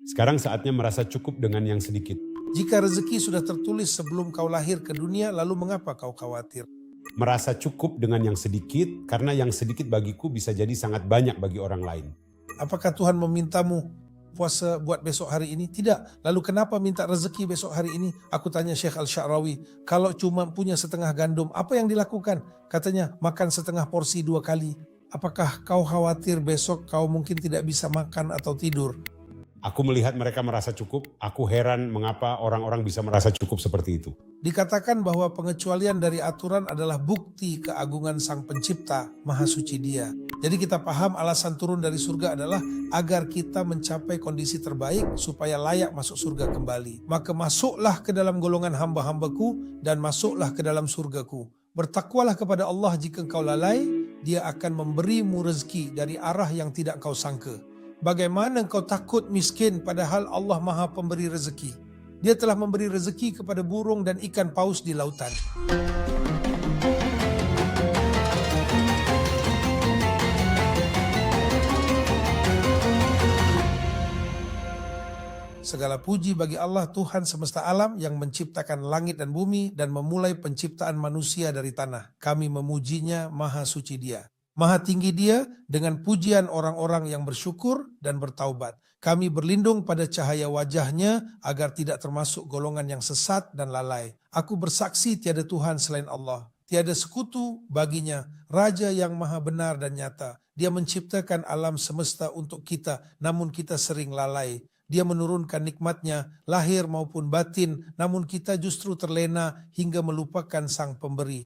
Sekarang saatnya merasa cukup dengan yang sedikit. Jika rezeki sudah tertulis sebelum kau lahir ke dunia, lalu mengapa kau khawatir? Merasa cukup dengan yang sedikit, karena yang sedikit bagiku bisa jadi sangat banyak bagi orang lain. Apakah Tuhan memintamu puasa buat besok hari ini? Tidak. Lalu kenapa minta rezeki besok hari ini? Aku tanya Syekh Al-Sya'rawi, kalau cuma punya setengah gandum, apa yang dilakukan? Katanya, makan setengah porsi 2 kali. Apakah kau khawatir besok kau mungkin tidak bisa makan atau tidur? Aku melihat mereka merasa cukup, aku heran mengapa orang-orang bisa merasa cukup seperti itu. Dikatakan bahwa pengecualian dari aturan adalah bukti keagungan Sang Pencipta, Maha Suci Dia. Jadi kita paham alasan turun dari surga adalah agar kita mencapai kondisi terbaik supaya layak masuk surga kembali. Maka masuklah ke dalam golongan hamba-hambaku dan masuklah ke dalam surgaku. Bertakwalah kepada Allah jika engkau lalai, Dia akan memberimu rezeki dari arah yang tidak kau sangka. Bagaimana engkau takut miskin padahal Allah Maha Pemberi rezeki? Dia telah memberi rezeki kepada burung dan ikan paus di lautan. Segala puji bagi Allah Tuhan semesta alam yang menciptakan langit dan bumi dan memulai penciptaan manusia dari tanah. Kami memujinya, Maha Suci Dia. Maha tinggi Dia dengan pujian orang-orang yang bersyukur dan bertaubat. Kami berlindung pada cahaya wajahnya agar tidak termasuk golongan yang sesat dan lalai. Aku bersaksi tiada Tuhan selain Allah. Tiada sekutu baginya, Raja yang maha benar dan nyata. Dia menciptakan alam semesta untuk kita, namun kita sering lalai. Dia menurunkan nikmatnya, lahir maupun batin, namun kita justru terlena hingga melupakan Sang Pemberi.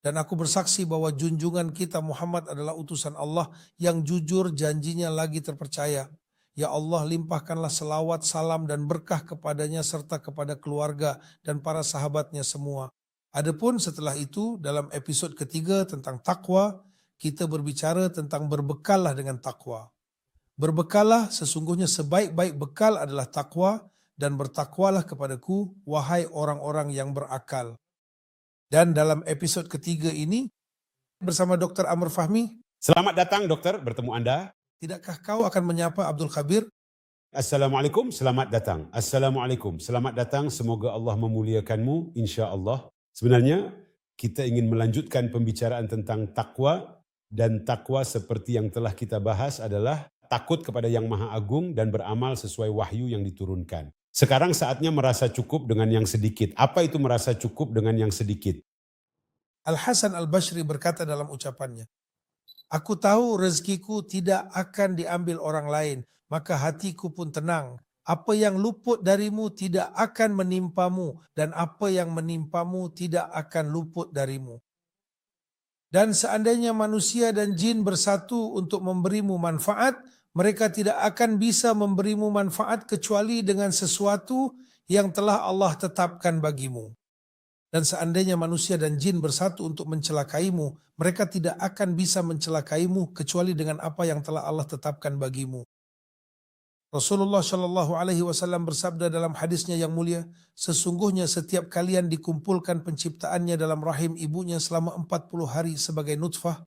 Dan aku bersaksi bahwa junjungan kita Muhammad adalah utusan Allah yang jujur, janjinya lagi terpercaya. Ya Allah, limpahkanlah selawat, salam dan berkah kepadanya serta kepada keluarga dan para sahabatnya semua. Adapun setelah itu dalam episode ketiga tentang takwa, kita berbicara tentang berbekallah dengan takwa. Berbekallah, sesungguhnya sebaik-baik bekal adalah takwa, dan bertakwalah kepadaku, wahai orang-orang yang berakal. Dan dalam episode ketiga ini, bersama Dr. Amr Fahmi. Selamat datang dokter, bertemu Anda. Tidakkah kau akan menyapa Abdul Khabir? Assalamualaikum, selamat datang. Assalamualaikum, selamat datang. Semoga Allah memuliakanmu, insya Allah. Sebenarnya kita ingin melanjutkan pembicaraan tentang takwa, dan takwa seperti yang telah kita bahas adalah takut kepada Yang Maha Agung dan beramal sesuai wahyu yang diturunkan. Sekarang saatnya merasa cukup dengan yang sedikit. Apa itu merasa cukup dengan yang sedikit? Al-Hasan Al-Bashri berkata dalam ucapannya, aku tahu rezekiku tidak akan diambil orang lain, maka hatiku pun tenang. Apa yang luput darimu tidak akan menimpamu, dan apa yang menimpamu tidak akan luput darimu. Dan seandainya manusia dan jin bersatu untuk memberimu manfaat, mereka tidak akan bisa memberimu manfaat kecuali dengan sesuatu yang telah Allah tetapkan bagimu. Dan seandainya manusia dan jin bersatu untuk mencelakaimu, mereka tidak akan bisa mencelakaimu kecuali dengan apa yang telah Allah tetapkan bagimu. Rasulullah Shallallahu Alaihi Wasallam bersabda dalam hadisnya yang mulia, sesungguhnya setiap kalian dikumpulkan penciptaannya dalam rahim ibunya selama 40 hari sebagai nutfah,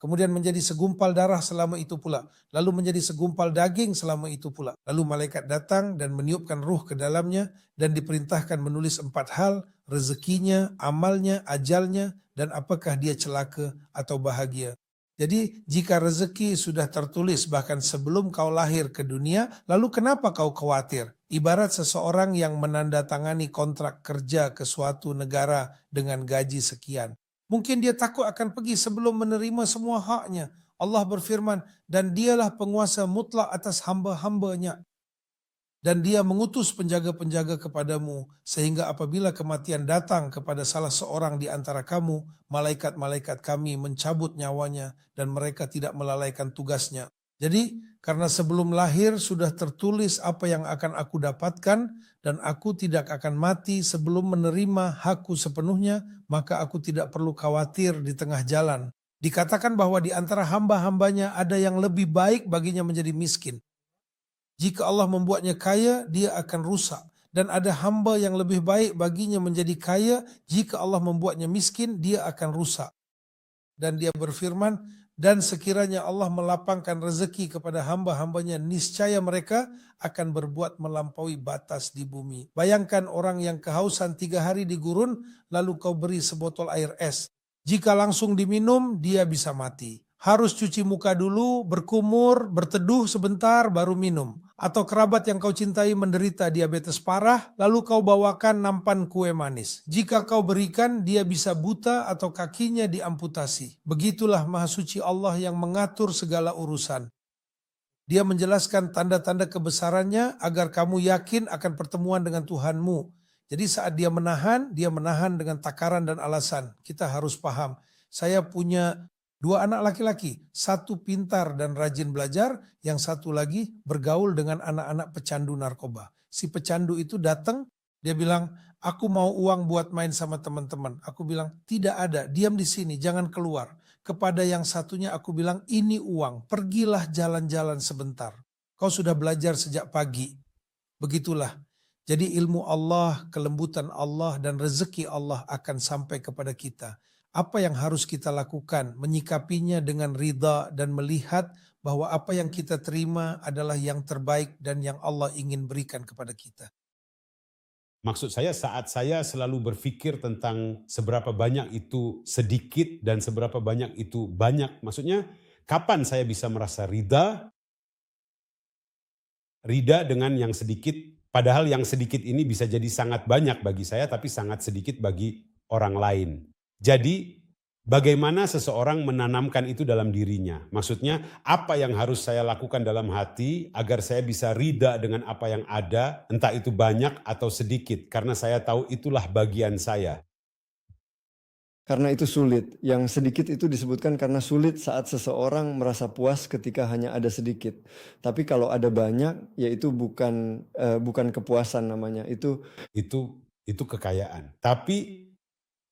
kemudian menjadi segumpal darah selama itu pula, lalu menjadi segumpal daging selama itu pula. Lalu malaikat datang dan meniupkan ruh ke dalamnya dan diperintahkan menulis 4 hal, rezekinya, amalnya, ajalnya, dan apakah dia celaka atau bahagia. Jadi jika rezeki sudah tertulis bahkan sebelum kau lahir ke dunia, lalu kenapa kau khawatir? Ibarat seseorang yang menandatangani kontrak kerja ke suatu negara dengan gaji sekian. Mungkin dia takut akan pergi sebelum menerima semua haknya. Allah berfirman, dan dialah penguasa mutlak atas hamba-hambanya. Dan dia mengutus penjaga-penjaga kepadamu, sehingga apabila kematian datang kepada salah seorang di antara kamu, malaikat-malaikat kami mencabut nyawanya, dan mereka tidak melalaikan tugasnya. Jadi, karena sebelum lahir sudah tertulis apa yang akan aku dapatkan, dan aku tidak akan mati sebelum menerima hakku sepenuhnya, maka aku tidak perlu khawatir di tengah jalan. Dikatakan bahwa di antara hamba-hambanya ada yang lebih baik baginya menjadi miskin. Jika Allah membuatnya kaya, dia akan rusak. Dan ada hamba yang lebih baik baginya menjadi kaya, jika Allah membuatnya miskin, dia akan rusak. Dan dia berfirman, Dan sekiranya Allah melapangkan rezeki kepada hamba-hambanya, niscaya mereka akan berbuat melampaui batas di bumi. Bayangkan orang yang kehausan 3 hari di gurun, lalu kau beri sebotol air es. Jika langsung diminum, dia bisa mati. Harus cuci muka dulu, berkumur, berteduh sebentar, baru minum. Atau kerabat yang kau cintai menderita diabetes parah, lalu kau bawakan nampan kue manis. Jika kau berikan, dia bisa buta atau kakinya diamputasi. Begitulah Maha Suci Allah yang mengatur segala urusan. Dia menjelaskan tanda-tanda kebesarannya agar kamu yakin akan pertemuan dengan Tuhanmu. Jadi saat dia menahan dengan takaran dan alasan. Kita harus paham, saya punya 2 anak laki-laki, satu pintar dan rajin belajar, yang satu lagi bergaul dengan anak-anak pecandu narkoba. Si pecandu itu datang, dia bilang, aku mau uang buat main sama teman-teman. Aku bilang, tidak ada, diam di sini, jangan keluar. Kepada yang satunya aku bilang, ini uang, pergilah jalan-jalan sebentar. Kau sudah belajar sejak pagi. Begitulah. Jadi ilmu Allah, kelembutan Allah, dan rezeki Allah akan sampai kepada kita. Apa yang harus kita lakukan? Menyikapinya dengan ridha dan melihat bahwa apa yang kita terima adalah yang terbaik dan yang Allah ingin berikan kepada kita. Maksud saya saat saya selalu berpikir tentang seberapa banyak itu sedikit dan seberapa banyak itu banyak. Maksudnya kapan saya bisa merasa ridha dengan yang sedikit. Padahal yang sedikit ini bisa jadi sangat banyak bagi saya tapi sangat sedikit bagi orang lain. Jadi bagaimana seseorang menanamkan itu dalam dirinya? Maksudnya apa yang harus saya lakukan dalam hati agar saya bisa ridha dengan apa yang ada, entah itu banyak atau sedikit. Karena saya tahu itulah bagian saya. Karena itu sulit. Yang sedikit itu disebutkan karena sulit saat seseorang merasa puas ketika hanya ada sedikit. Tapi kalau ada banyak, yaitu bukan kepuasan namanya. Itu kekayaan.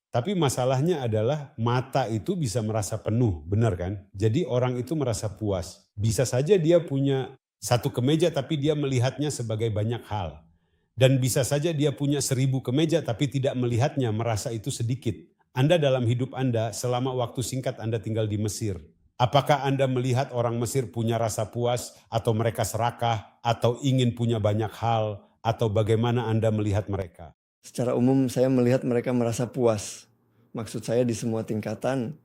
Tapi masalahnya adalah mata itu bisa merasa penuh, benar kan? Jadi orang itu merasa puas. Bisa saja dia punya satu kemeja tapi dia melihatnya sebagai banyak hal. Dan bisa saja dia punya 1000 kemeja tapi tidak melihatnya, merasa itu sedikit. Anda dalam hidup Anda selama waktu singkat Anda tinggal di Mesir. Apakah Anda melihat orang Mesir punya rasa puas atau mereka serakah atau ingin punya banyak hal atau bagaimana Anda melihat mereka? secara umum saya melihat mereka merasa puas. Maksud saya di semua tingkatan.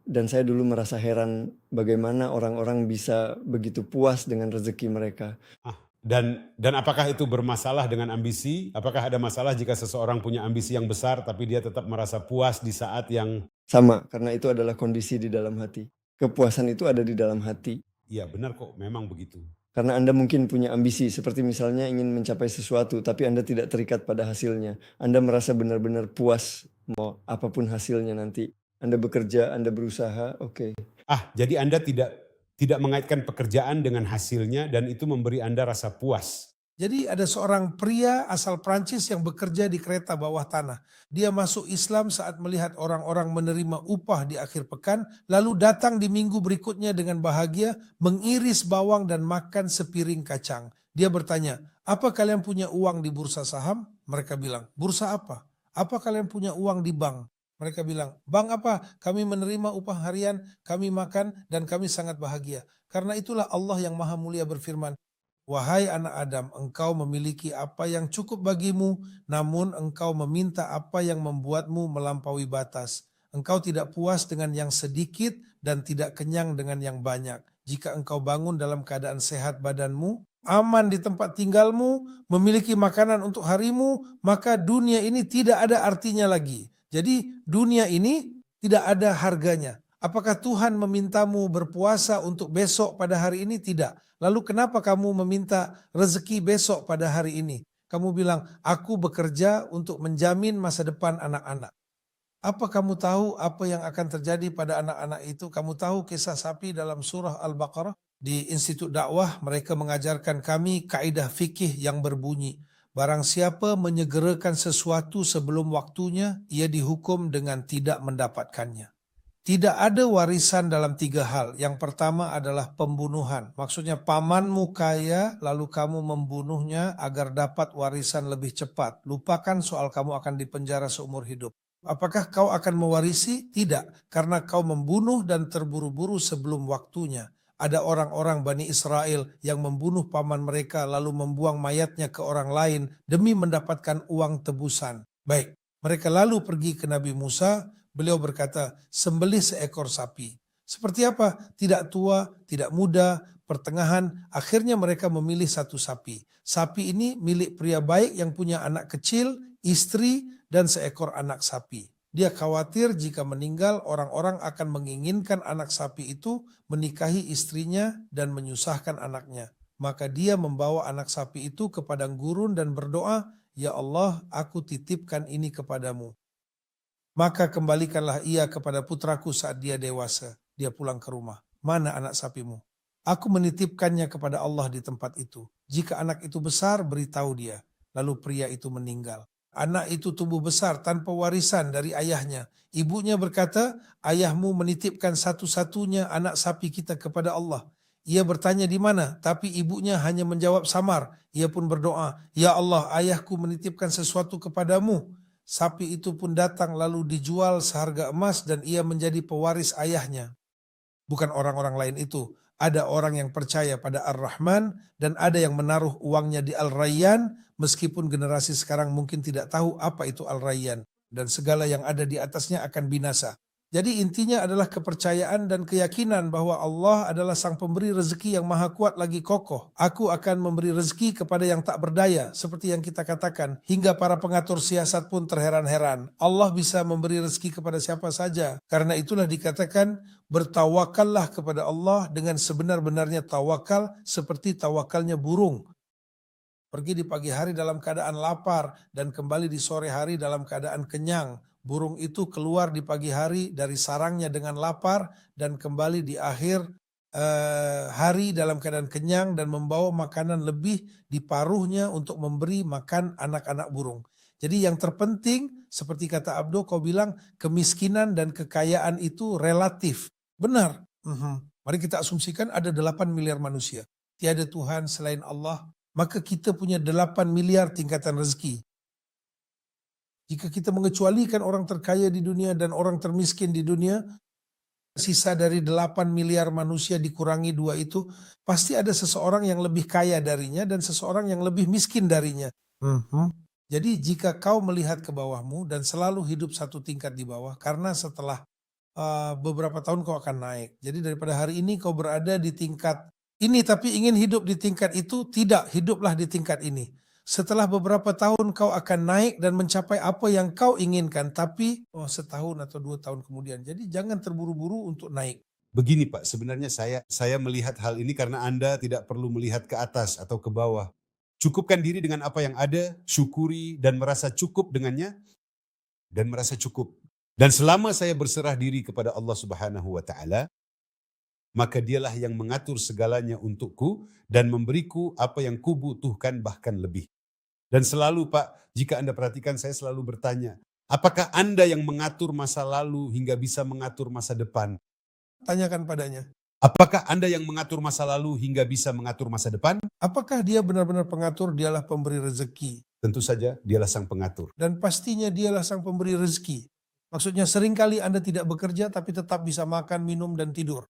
Dan saya dulu merasa heran bagaimana orang-orang bisa begitu puas dengan rezeki mereka. Dan apakah itu bermasalah dengan ambisi? Apakah ada masalah jika seseorang punya ambisi yang besar tapi dia tetap merasa puas di saat yang... Sama, karena itu adalah kondisi di dalam hati. Kepuasan itu ada di dalam hati. Iya benar kok, memang begitu. Karena Anda mungkin punya ambisi, seperti misalnya ingin mencapai sesuatu, tapi Anda tidak terikat pada hasilnya. Anda merasa benar-benar puas, mau apapun hasilnya nanti. Anda bekerja, Anda berusaha, oke. Jadi Anda tidak mengaitkan pekerjaan dengan hasilnya dan itu memberi Anda rasa puas. Jadi ada seorang pria asal Prancis yang bekerja di kereta bawah tanah. Dia masuk Islam saat melihat orang-orang menerima upah di akhir pekan, lalu datang di minggu berikutnya dengan bahagia, mengiris bawang dan makan sepiring kacang. Dia bertanya, apa kalian punya uang di bursa saham? Mereka bilang, bursa apa? Apa kalian punya uang di bank? Mereka bilang, bank apa? Kami menerima upah harian, kami makan, dan kami sangat bahagia. Karena itulah Allah yang Maha Mulia berfirman, wahai anak Adam, engkau memiliki apa yang cukup bagimu, namun engkau meminta apa yang membuatmu melampaui batas. Engkau tidak puas dengan yang sedikit dan tidak kenyang dengan yang banyak. Jika engkau bangun dalam keadaan sehat badanmu, aman di tempat tinggalmu, memiliki makanan untuk harimu, maka dunia ini tidak ada artinya lagi. Jadi dunia ini tidak ada harganya. Apakah Tuhan memintamu berpuasa untuk besok pada hari ini? Tidak. Lalu kenapa kamu meminta rezeki besok pada hari ini? Kamu bilang, aku bekerja untuk menjamin masa depan anak-anak. Apa kamu tahu apa yang akan terjadi pada anak-anak itu? Kamu tahu kisah sapi dalam surah Al-Baqarah? Di Institut Dakwah mereka mengajarkan kami kaidah fikih yang berbunyi, barang siapa menyegerakan sesuatu sebelum waktunya, ia dihukum dengan tidak mendapatkannya. Tidak ada warisan dalam 3 hal. Yang pertama adalah pembunuhan. Maksudnya pamanmu kaya lalu kamu membunuhnya agar dapat warisan lebih cepat. Lupakan soal kamu akan dipenjara seumur hidup. Apakah kau akan mewarisi? Tidak, karena kau membunuh dan terburu-buru sebelum waktunya. Ada orang-orang Bani Israel yang membunuh paman mereka lalu membuang mayatnya ke orang lain demi mendapatkan uang tebusan. Baik, mereka lalu pergi ke Nabi Musa, beliau berkata, sembelih seekor sapi. Seperti apa? Tidak tua, tidak muda, pertengahan, akhirnya mereka memilih satu sapi. Sapi ini milik pria baik yang punya anak kecil, istri, dan seekor anak sapi. Dia khawatir jika meninggal orang-orang akan menginginkan anak sapi itu menikahi istrinya dan menyusahkan anaknya. Maka dia membawa anak sapi itu ke padang gurun dan berdoa, "Ya Allah, aku titipkan ini kepadamu. Maka kembalikanlah ia kepada putraku saat dia dewasa." Dia pulang ke rumah. "Mana anak sapimu?" "Aku menitipkannya kepada Allah di tempat itu. Jika anak itu besar, beritahu dia." Lalu pria itu meninggal. Anak itu tumbuh besar tanpa warisan dari ayahnya. Ibunya berkata, "Ayahmu menitipkan satu-satunya anak sapi kita kepada Allah." Ia bertanya di mana, tapi ibunya hanya menjawab samar. Ia pun berdoa, "Ya Allah, ayahku menitipkan sesuatu kepadamu." Sapi itu pun datang lalu dijual seharga emas dan ia menjadi pewaris ayahnya. Bukan orang-orang lain itu. Ada orang yang percaya pada Ar-Rahman dan ada yang menaruh uangnya di Al-Rayyan meskipun generasi sekarang mungkin tidak tahu apa itu Al-Rayyan dan segala yang ada di atasnya akan binasa. Jadi intinya adalah kepercayaan dan keyakinan bahwa Allah adalah sang pemberi rezeki yang maha kuat lagi kokoh. Aku akan memberi rezeki kepada yang tak berdaya seperti yang kita katakan. Hingga para pengatur siasat pun terheran-heran. Allah bisa memberi rezeki kepada siapa saja. Karena itulah dikatakan bertawakallah kepada Allah dengan sebenar-benarnya tawakal seperti tawakalnya burung. Pergi di pagi hari dalam keadaan lapar dan kembali di sore hari dalam keadaan kenyang. Burung itu keluar di pagi hari dari sarangnya dengan lapar dan kembali di akhir hari dalam keadaan kenyang dan membawa makanan lebih di paruhnya untuk memberi makan anak-anak burung. Jadi yang terpenting seperti kata Abdo, kau bilang kemiskinan dan kekayaan itu relatif. Benar. Mari kita asumsikan ada 8 miliar manusia. Tiada Tuhan selain Allah. Maka kita punya 8 miliar tingkatan rezeki. Jika kita mengecualikan orang terkaya di dunia dan orang termiskin di dunia, sisa dari 8 miliar manusia dikurangi 2 itu, pasti ada seseorang yang lebih kaya darinya dan seseorang yang lebih miskin darinya. Jadi jika kau melihat ke bawahmu dan selalu hidup satu tingkat di bawah, karena setelah beberapa tahun kau akan naik. Jadi daripada hari ini kau berada di tingkat ini tapi ingin hidup di tingkat itu, tidak, hiduplah di tingkat ini. Setelah beberapa tahun kau akan naik dan mencapai apa yang kau inginkan, tapi setahun atau 2 tahun kemudian. Jadi jangan terburu-buru untuk naik. Begini Pak, sebenarnya saya melihat hal ini karena Anda tidak perlu melihat ke atas atau ke bawah. Cukupkan diri dengan apa yang ada, syukuri dan merasa cukup dengannya, dan merasa cukup. Dan selama saya berserah diri kepada Allah Subhanahu wa Ta'ala, maka dialah yang mengatur segalanya untukku dan memberiku apa yang kubutuhkan bahkan lebih. Dan selalu Pak, jika Anda perhatikan saya selalu bertanya, apakah Anda yang mengatur masa lalu hingga bisa mengatur masa depan? Tanyakan padanya. Apakah Anda yang mengatur masa lalu hingga bisa mengatur masa depan? Apakah dia benar-benar pengatur? Dialah pemberi rezeki. Tentu saja dialah sang pengatur. Dan pastinya dialah sang pemberi rezeki. Maksudnya seringkali Anda tidak bekerja tapi tetap bisa makan, minum, dan tidur.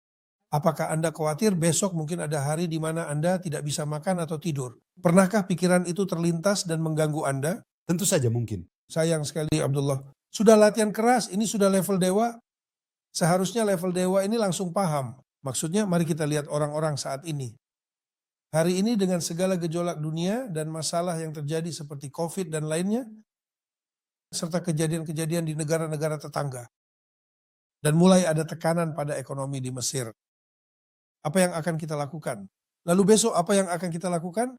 Apakah Anda khawatir besok mungkin ada hari di mana Anda tidak bisa makan atau tidur? Pernahkah pikiran itu terlintas dan mengganggu Anda? Tentu saja mungkin. Sayang sekali Abdullah. Sudah latihan keras, ini sudah level dewa. Seharusnya level dewa ini langsung paham. Maksudnya mari kita lihat orang-orang saat ini. Hari ini dengan segala gejolak dunia dan masalah yang terjadi seperti COVID dan lainnya, serta kejadian-kejadian di negara-negara tetangga. Dan mulai ada tekanan pada ekonomi di Mesir. Apa yang akan kita lakukan? Lalu besok apa yang akan kita lakukan?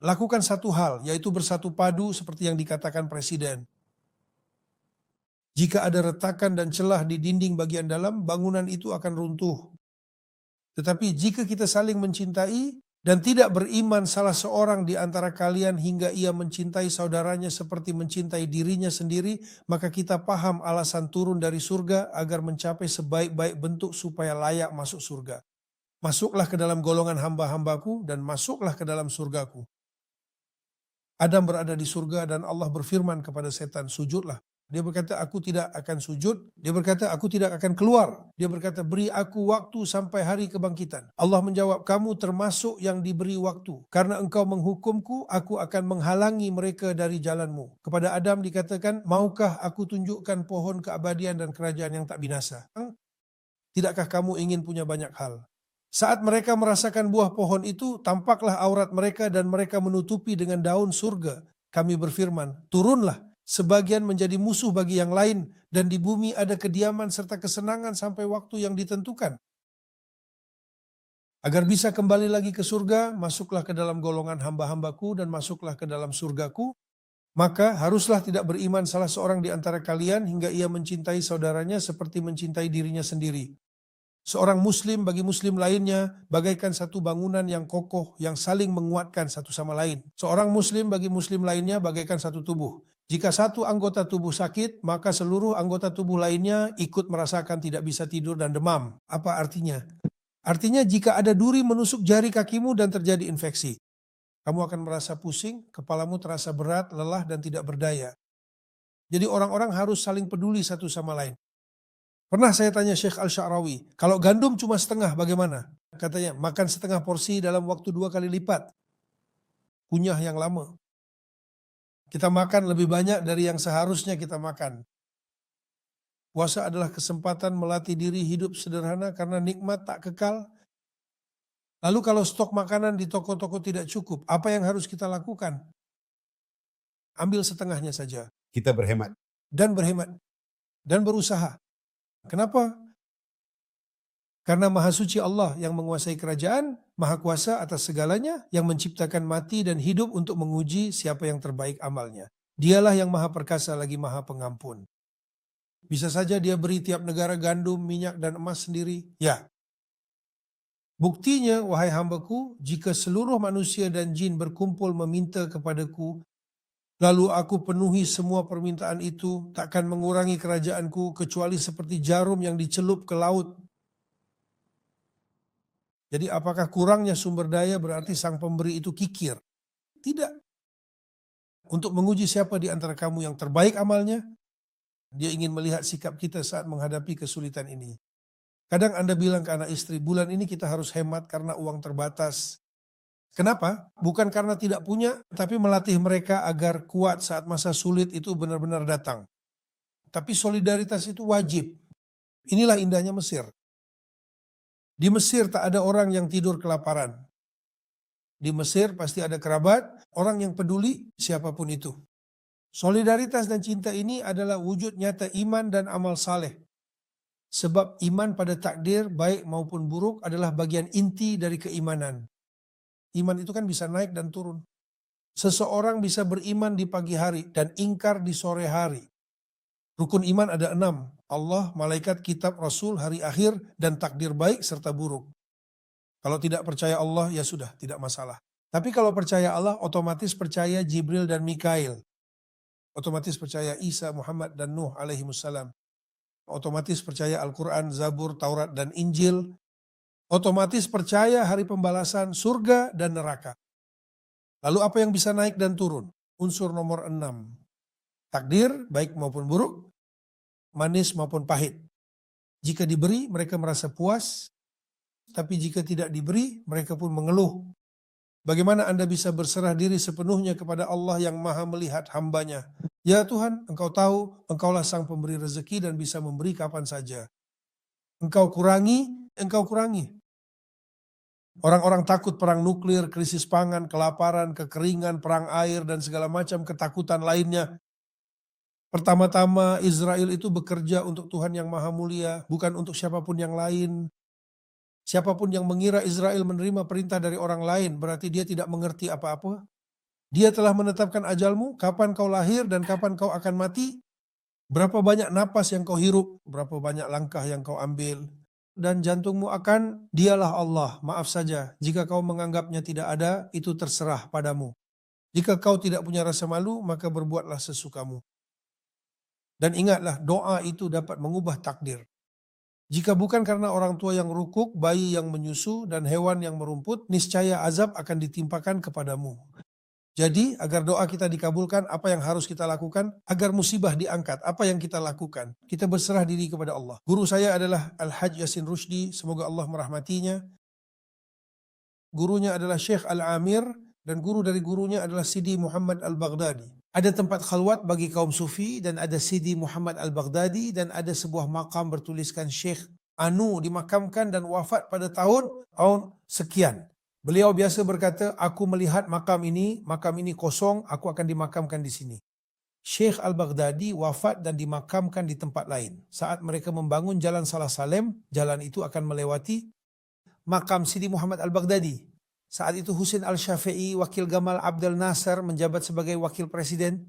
Lakukan satu hal, yaitu bersatu padu seperti yang dikatakan Presiden. Jika ada retakan dan celah di dinding bagian dalam, bangunan itu akan runtuh. Tetapi jika kita saling mencintai dan tidak beriman salah seorang di antara kalian hingga ia mencintai saudaranya seperti mencintai dirinya sendiri, maka kita paham alasan turun dari surga agar mencapai sebaik-baik bentuk supaya layak masuk surga. Masuklah ke dalam golongan hamba-hambaku dan masuklah ke dalam surgaku. Adam berada di surga dan Allah berfirman kepada setan, sujudlah. Dia berkata, aku tidak akan sujud. Dia berkata, aku tidak akan keluar. Dia berkata, beri aku waktu sampai hari kebangkitan. Allah menjawab, kamu termasuk yang diberi waktu. Karena engkau menghukumku, aku akan menghalangi mereka dari jalanmu. Kepada Adam dikatakan, maukah aku tunjukkan pohon keabadian dan kerajaan yang tak binasa? Tidakkah kamu ingin punya banyak hal? Saat mereka merasakan buah pohon itu, tampaklah aurat mereka dan mereka menutupi dengan daun surga. Kami berfirman, turunlah. Sebagian menjadi musuh bagi yang lain, dan di bumi ada kediaman serta kesenangan sampai waktu yang ditentukan. Agar bisa kembali lagi ke surga, masuklah ke dalam golongan hamba-hambaku dan masuklah ke dalam surgaku. Maka haruslah tidak beriman salah seorang di antara kalian hingga ia mencintai saudaranya seperti mencintai dirinya sendiri. Seorang muslim bagi muslim lainnya bagaikan satu bangunan yang kokoh yang saling menguatkan satu sama lain. Seorang muslim bagi muslim lainnya bagaikan satu tubuh. Jika satu anggota tubuh sakit, maka seluruh anggota tubuh lainnya ikut merasakan tidak bisa tidur dan demam. Apa artinya? Artinya jika ada duri menusuk jari kakimu dan terjadi infeksi, kamu akan merasa pusing, kepalamu terasa berat, lelah dan tidak berdaya. Jadi orang-orang harus saling peduli satu sama lain. Pernah saya tanya Syekh Al-Sya'rawi, kalau gandum cuma setengah bagaimana? Katanya, makan setengah porsi dalam waktu 2 kali lipat. Kunyah yang lama. Kita makan lebih banyak dari yang seharusnya kita makan. Puasa adalah kesempatan melatih diri hidup sederhana karena nikmat tak kekal. Lalu kalau stok makanan di toko-toko tidak cukup, apa yang harus kita lakukan? Ambil setengahnya saja. Kita berhemat. Dan berhemat. Dan berusaha. Kenapa? Karena Maha Suci Allah yang menguasai kerajaan, Maha Kuasa atas segalanya, yang menciptakan mati dan hidup untuk menguji siapa yang terbaik amalnya. Dialah yang Maha Perkasa lagi Maha Pengampun. Bisa saja dia beri tiap negara gandum, minyak, dan emas sendiri? Ya. Buktinya, wahai hambaku, jika seluruh manusia dan jin berkumpul meminta kepadaku, lalu aku penuhi semua permintaan itu, takkan mengurangi kerajaanku kecuali seperti jarum yang dicelup ke laut. Jadi apakah kurangnya sumber daya berarti sang pemberi itu kikir? Tidak. Untuk menguji siapa di antara kamu yang terbaik amalnya, dia ingin melihat sikap kita saat menghadapi kesulitan ini. Kadang Anda bilang ke anak istri, bulan ini kita harus hemat karena uang terbatas. Kenapa? Bukan karena tidak punya, tapi melatih mereka agar kuat saat masa sulit itu benar-benar datang. Tapi solidaritas itu wajib. Inilah indahnya Mesir. Di Mesir tak ada orang yang tidur kelaparan. Di Mesir pasti ada kerabat, orang yang peduli siapapun itu. Solidaritas dan cinta ini adalah wujud nyata iman dan amal saleh. Sebab iman pada takdir baik maupun buruk adalah bagian inti dari keimanan. Iman itu kan bisa naik dan turun. Seseorang bisa beriman di pagi hari dan ingkar di sore hari. Rukun iman ada 6. Allah, malaikat, kitab, rasul, hari akhir, dan takdir baik serta buruk. Kalau tidak percaya Allah, ya sudah, tidak masalah. Tapi kalau percaya Allah, otomatis percaya Jibril dan Mikail. Otomatis percaya Isa, Muhammad, dan Nuh alaihimussalam. Otomatis percaya Al-Quran, Zabur, Taurat, dan Injil. Otomatis percaya hari pembalasan, surga, dan neraka. Lalu apa yang bisa naik dan turun? Unsur nomor 6. Takdir, baik maupun buruk, manis maupun pahit. Jika diberi, mereka merasa puas. Tapi jika tidak diberi, mereka pun mengeluh. Bagaimana Anda bisa berserah diri sepenuhnya kepada Allah yang maha melihat hambanya? Ya Tuhan, Engkau tahu, Engkaulah sang pemberi rezeki dan bisa memberi kapan saja. Engkau kurangi, Engkau kurangi. Orang-orang takut perang nuklir, krisis pangan, kelaparan, kekeringan, perang air, dan segala macam ketakutan lainnya. Pertama-tama Israel itu bekerja untuk Tuhan yang maha mulia, bukan untuk siapapun yang lain. Siapapun yang mengira Israel menerima perintah dari orang lain, berarti dia tidak mengerti apa-apa. Dia telah menetapkan ajalmu, kapan kau lahir dan kapan kau akan mati. Berapa banyak napas yang kau hirup, berapa banyak langkah yang kau ambil. Dan jantungmu akan, dialah Allah, maaf saja. Jika kau menganggapnya tidak ada, itu terserah padamu. Jika kau tidak punya rasa malu, maka berbuatlah sesukamu. Dan ingatlah, doa itu dapat mengubah takdir. Jika bukan karena orang tua yang rukuk, bayi yang menyusu, dan hewan yang merumput, niscaya azab akan ditimpakan kepadamu. Jadi agar doa kita dikabulkan, apa yang harus kita lakukan? Agar musibah diangkat, apa yang kita lakukan? Kita berserah diri kepada Allah. Guru saya adalah Al-Hajj Yasin Rushdi, semoga Allah merahmatinya. Gurunya adalah Syekh Al-Amir, dan guru dari gurunya adalah Sidi Muhammad Al-Baghdadi. Ada tempat khalwat bagi kaum sufi, dan ada Sidi Muhammad Al-Baghdadi, dan ada sebuah makam bertuliskan Syekh Anu dimakamkan dan wafat pada tahun sekian. Beliau biasa berkata, aku melihat makam ini kosong, aku akan dimakamkan di sini. Syekh Al-Baghdadi wafat dan dimakamkan di tempat lain. Saat mereka membangun Jalan Salah Salem, jalan itu akan melewati makam Sidi Muhammad Al-Baghdadi. Saat itu Husin Al-Syafi'i, wakil Gamal Abdel Nasser, menjabat sebagai wakil presiden.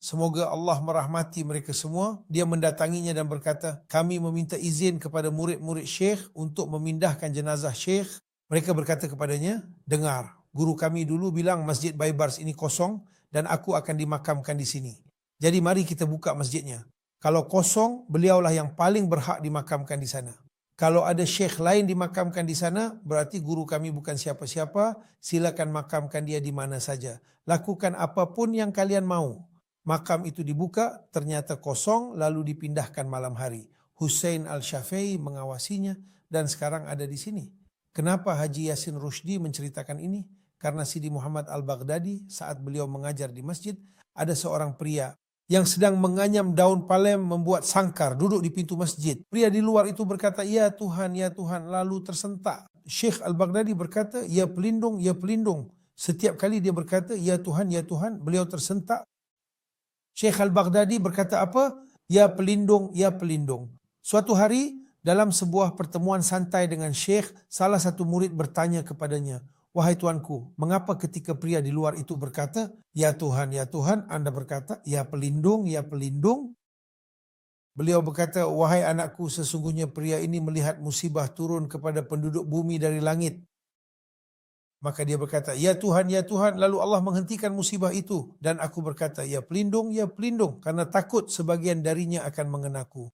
Semoga Allah merahmati mereka semua. Dia mendatanginya dan berkata, kami meminta izin kepada murid-murid Syekh untuk memindahkan jenazah Syekh. Mereka berkata kepadanya, dengar, guru kami dulu bilang Masjid Baibars ini kosong dan aku akan dimakamkan di sini. Jadi mari kita buka masjidnya. Kalau kosong, beliaulah yang paling berhak dimakamkan di sana. Kalau ada syekh lain dimakamkan di sana, berarti guru kami bukan siapa-siapa, silakan makamkan dia di mana saja. Lakukan apapun yang kalian mau. Makam itu dibuka, ternyata kosong, lalu dipindahkan malam hari. Husain Al-Syafi'i mengawasinya dan sekarang ada di sini. Kenapa Haji Yasin Rushdi menceritakan ini? Karena Sidi Muhammad Al-Baghdadi saat beliau mengajar di masjid, ada seorang pria yang sedang menganyam daun palem membuat sangkar duduk di pintu masjid. Pria di luar itu berkata, ya Tuhan, lalu tersentak. Syekh Al-Baghdadi berkata, ya pelindung, ya pelindung. Setiap kali dia berkata, ya Tuhan, beliau tersentak. Syekh Al-Baghdadi berkata apa? Ya pelindung, ya pelindung. Suatu hari, dalam sebuah pertemuan santai dengan Syekh, salah satu murid bertanya kepadanya, wahai tuanku, mengapa ketika pria di luar itu berkata, ya Tuhan, Anda berkata, ya pelindung, ya pelindung? Beliau berkata, wahai anakku, sesungguhnya pria ini melihat musibah turun kepada penduduk bumi dari langit. Maka dia berkata, ya Tuhan, lalu Allah menghentikan musibah itu. Dan aku berkata, ya pelindung, karena takut sebagian darinya akan mengenaku.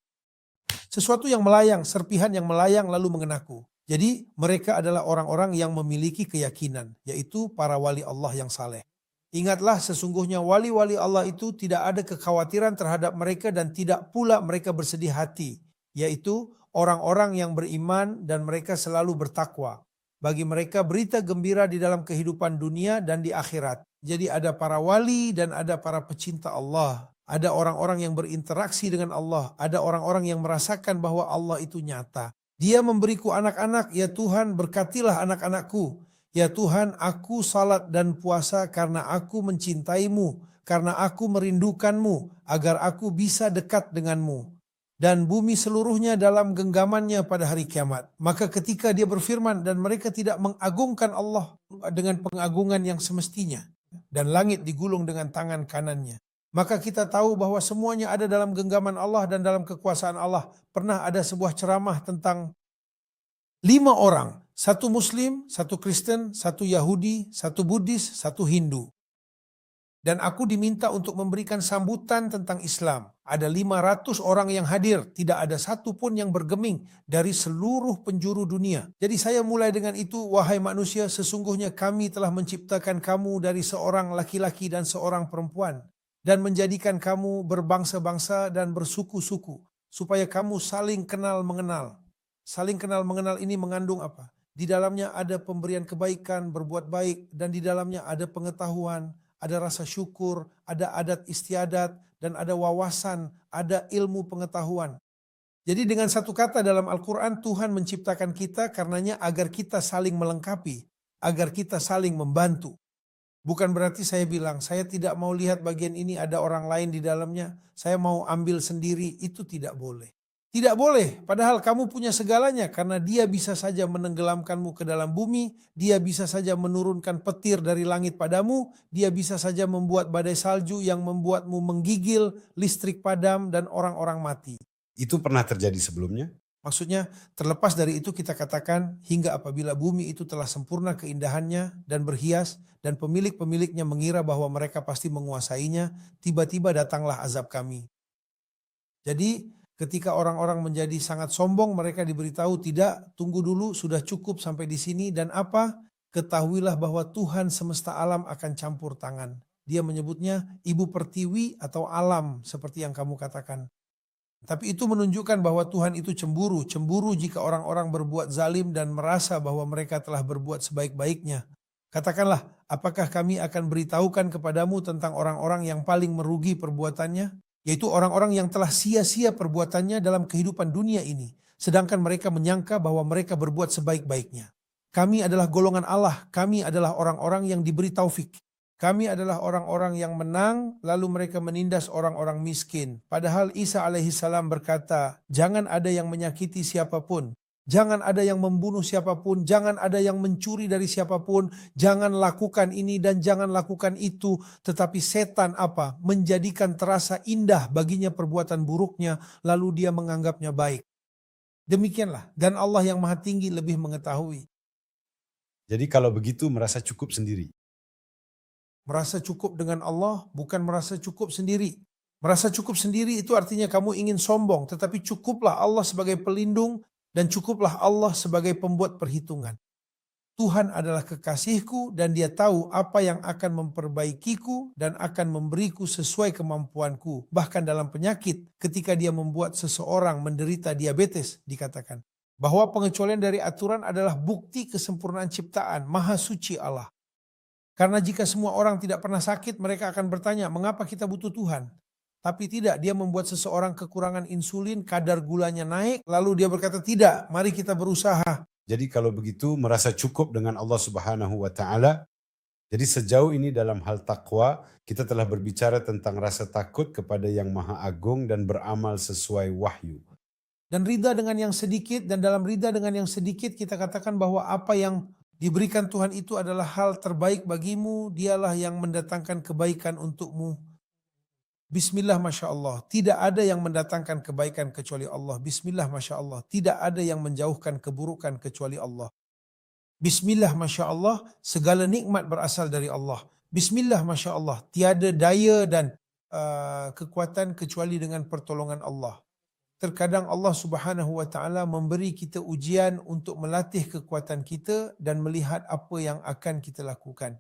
Sesuatu yang melayang, serpihan yang melayang lalu mengenaku. Jadi mereka adalah orang-orang yang memiliki keyakinan, yaitu para wali Allah yang saleh. Ingatlah sesungguhnya wali-wali Allah itu tidak ada kekhawatiran terhadap mereka dan tidak pula mereka bersedih hati, yaitu orang-orang yang beriman dan mereka selalu bertakwa. Bagi mereka berita gembira di dalam kehidupan dunia dan di akhirat. Jadi ada para wali dan ada para pecinta Allah. Ada orang-orang yang berinteraksi dengan Allah. Ada orang-orang yang merasakan bahwa Allah itu nyata. Dia memberiku anak-anak, ya Tuhan berkatilah anak-anakku. Ya Tuhan, aku salat dan puasa karena aku mencintaimu, karena aku merindukanmu, agar aku bisa dekat denganmu. Dan bumi seluruhnya dalam genggamannya pada hari kiamat. Maka ketika dia berfirman dan mereka tidak mengagungkan Allah dengan pengagungan yang semestinya, dan langit digulung dengan tangan kanannya, maka kita tahu bahwa semuanya ada dalam genggaman Allah dan dalam kekuasaan Allah. Pernah ada sebuah ceramah tentang 5 orang, 1 Muslim, 1 Kristen, 1 Yahudi, 1 Buddhis, 1 Hindu. Dan aku diminta untuk memberikan sambutan tentang Islam. Ada 500 orang yang hadir, tidak ada satu pun yang bergeming dari seluruh penjuru dunia. Jadi saya mulai dengan itu, wahai manusia, sesungguhnya kami telah menciptakan kamu dari seorang laki-laki dan seorang perempuan. Dan menjadikan kamu berbangsa-bangsa dan bersuku-suku. Supaya kamu saling kenal mengenal. Saling kenal mengenal ini mengandung apa? Di dalamnya ada pemberian kebaikan, berbuat baik. Dan di dalamnya ada pengetahuan, ada rasa syukur, ada adat istiadat, dan ada wawasan, ada ilmu pengetahuan. Jadi dengan satu kata dalam Al-Quran, Tuhan menciptakan kita karenanya agar kita saling melengkapi, agar kita saling membantu. Bukan berarti saya bilang, saya tidak mau lihat bagian ini ada orang lain di dalamnya, saya mau ambil sendiri, itu tidak boleh. Tidak boleh, padahal kamu punya segalanya karena dia bisa saja menenggelamkanmu ke dalam bumi, dia bisa saja menurunkan petir dari langit padamu, dia bisa saja membuat badai salju yang membuatmu menggigil, listrik padam dan orang-orang mati. Itu pernah terjadi sebelumnya? Maksudnya terlepas dari itu kita katakan hingga apabila bumi itu telah sempurna keindahannya dan berhias dan pemilik-pemiliknya mengira bahwa mereka pasti menguasainya, tiba-tiba datanglah azab kami. Jadi ketika orang-orang menjadi sangat sombong, mereka diberitahu tidak, tunggu dulu, sudah cukup sampai di sini. Dan apa? ketahuilah bahwa Tuhan semesta alam akan campur tangan. Dia menyebutnya ibu pertiwi atau alam seperti yang kamu katakan. Tapi itu menunjukkan bahwa Tuhan itu cemburu. Cemburu jika orang-orang berbuat zalim dan merasa bahwa mereka telah berbuat sebaik-baiknya. Katakanlah, apakah kami akan beritahukan kepadamu tentang orang-orang yang paling merugi perbuatannya? Yaitu orang-orang yang telah sia-sia perbuatannya dalam kehidupan dunia ini. Sedangkan mereka menyangka bahwa mereka berbuat sebaik-baiknya. Kami adalah golongan Allah, kami adalah orang-orang yang diberi taufik. Kami adalah orang-orang yang menang, lalu mereka menindas orang-orang miskin. Padahal Isa alaihissalam berkata, jangan ada yang menyakiti siapapun. Jangan ada yang membunuh siapapun, jangan ada yang mencuri dari siapapun, jangan lakukan ini dan jangan lakukan itu. Tetapi setan apa? Menjadikan terasa indah baginya perbuatan buruknya, lalu dia menganggapnya baik. Demikianlah, dan Allah yang Maha Tinggi lebih mengetahui. Jadi kalau begitu merasa cukup sendiri. Merasa cukup dengan Allah bukan merasa cukup sendiri. Merasa cukup sendiri itu artinya kamu ingin sombong, tetapi cukuplah Allah sebagai pelindung dan cukuplah Allah sebagai pembuat perhitungan. Tuhan adalah kekasihku dan Dia tahu apa yang akan memperbaikiku dan akan memberiku sesuai kemampuanku. Bahkan dalam penyakit, ketika Dia membuat seseorang menderita diabetes, dikatakan bahwa pengecualian dari aturan adalah bukti kesempurnaan ciptaan, maha suci Allah. Karena jika semua orang tidak pernah sakit, mereka akan bertanya, mengapa kita butuh Tuhan? Tapi tidak, Dia membuat seseorang kekurangan insulin, kadar gulanya naik, lalu Dia berkata, tidak, mari kita berusaha. Jadi kalau begitu merasa cukup dengan Allah Subhanahu wa Ta'ala. Jadi sejauh ini dalam hal takwa, kita telah berbicara tentang rasa takut kepada Yang Maha Agung dan beramal sesuai wahyu. Dan ridha dengan yang sedikit, dan dalam ridha dengan yang sedikit kita katakan bahwa apa yang diberikan Tuhan itu adalah hal terbaik bagimu, Dialah yang mendatangkan kebaikan untukmu. Bismillah Masya Allah, tidak ada yang mendatangkan kebaikan kecuali Allah. Bismillah Masya Allah, tidak ada yang menjauhkan keburukan kecuali Allah. Bismillah Masya Allah, segala nikmat berasal dari Allah. Bismillah Masya Allah, tiada daya dan kekuatan kecuali dengan pertolongan Allah. Terkadang Allah Subhanahu wa Ta'ala memberi kita ujian untuk melatih kekuatan kita dan melihat apa yang akan kita lakukan.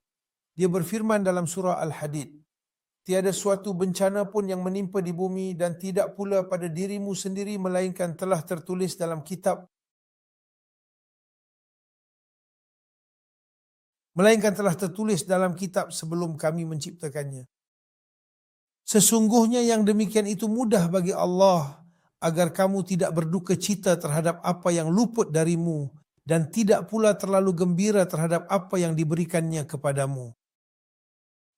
Dia berfirman dalam surah Al-Hadid, tiada suatu bencana pun yang menimpa di bumi dan tidak pula pada dirimu sendiri melainkan telah tertulis dalam kitab. Melainkan telah tertulis dalam kitab sebelum kami menciptakannya. Sesungguhnya yang demikian itu mudah bagi Allah, agar kamu tidak berduka cita terhadap apa yang luput darimu dan tidak pula terlalu gembira terhadap apa yang diberikannya kepadamu.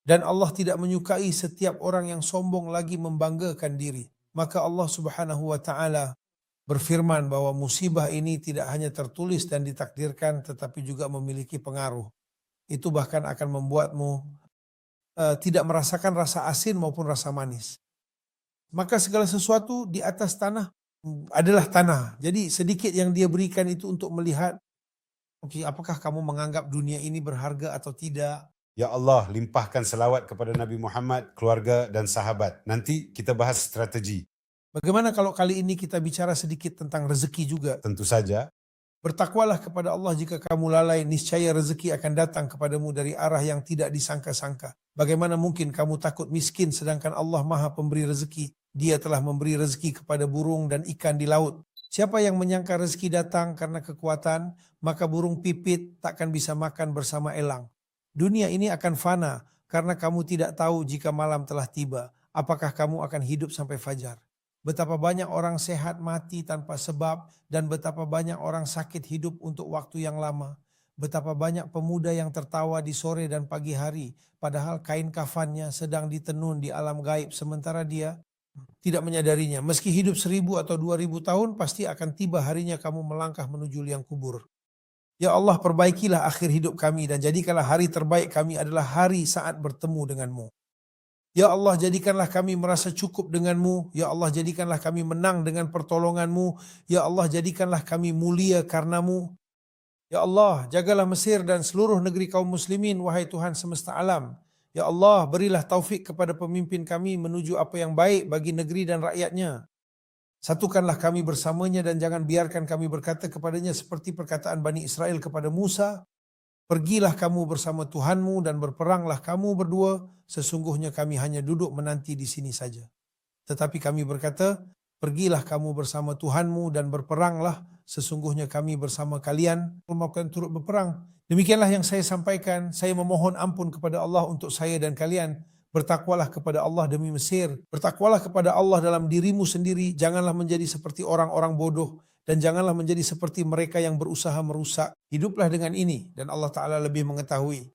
Dan Allah tidak menyukai setiap orang yang sombong lagi membanggakan diri. Maka Allah Subhanahu wa Ta'ala berfirman bahwa musibah ini tidak hanya tertulis dan ditakdirkan tetapi juga memiliki pengaruh. Itu bahkan akan membuatmu tidak merasakan rasa asin maupun rasa manis. Maka segala sesuatu di atas tanah adalah tanah. Jadi sedikit yang Dia berikan itu untuk melihat, apakah kamu menganggap dunia ini berharga atau tidak. Ya Allah, limpahkan selawat kepada Nabi Muhammad, keluarga dan sahabat. Nanti kita bahas strategi. Bagaimana kalau kali ini kita bicara sedikit tentang rezeki juga? Tentu saja. Bertakwalah kepada Allah jika kamu lalai, niscaya rezeki akan datang kepadamu dari arah yang tidak disangka-sangka. Bagaimana mungkin kamu takut miskin sedangkan Allah Maha Pemberi rezeki? Dia telah memberi rezeki kepada burung dan ikan di laut. Siapa yang menyangka rezeki datang karena kekuatan, maka burung pipit takkan bisa makan bersama elang. Dunia ini akan fana karena kamu tidak tahu jika malam telah tiba. Apakah kamu akan hidup sampai fajar? Betapa banyak orang sehat mati tanpa sebab dan betapa banyak orang sakit hidup untuk waktu yang lama. Betapa banyak pemuda yang tertawa di sore dan pagi hari padahal kain kafannya sedang ditenun di alam gaib sementara dia tidak menyadarinya. Meski hidup 1000 atau 2000 tahun pasti akan tiba harinya kamu melangkah menuju liang kubur. Ya Allah, perbaikilah akhir hidup kami dan jadikanlah hari terbaik kami adalah hari saat bertemu denganmu. Ya Allah, jadikanlah kami merasa cukup denganmu. Ya Allah, jadikanlah kami menang dengan pertolonganmu. Ya Allah, jadikanlah kami mulia karenamu. Ya Allah, jagalah Mesir dan seluruh negeri kaum muslimin, wahai Tuhan semesta alam. Ya Allah, berilah taufik kepada pemimpin kami menuju apa yang baik bagi negeri dan rakyatnya. Satukanlah kami bersamanya dan jangan biarkan kami berkata kepadanya seperti perkataan Bani Israel kepada Musa. Pergilah kamu bersama Tuhanmu dan berperanglah kamu berdua, sesungguhnya kami hanya duduk menanti di sini saja. Tetapi kami berkata, pergilah kamu bersama Tuhanmu dan berperanglah, sesungguhnya kami bersama kalian melakukan turut berperang. Demikianlah yang saya sampaikan. Saya memohon ampun kepada Allah untuk saya dan kalian. Bertakwalah kepada Allah demi Mesir. Bertakwalah kepada Allah dalam dirimu sendiri. Janganlah menjadi seperti orang-orang bodoh. Dan janganlah menjadi seperti mereka yang berusaha merusak. Hiduplah dengan ini dan Allah Ta'ala lebih mengetahui.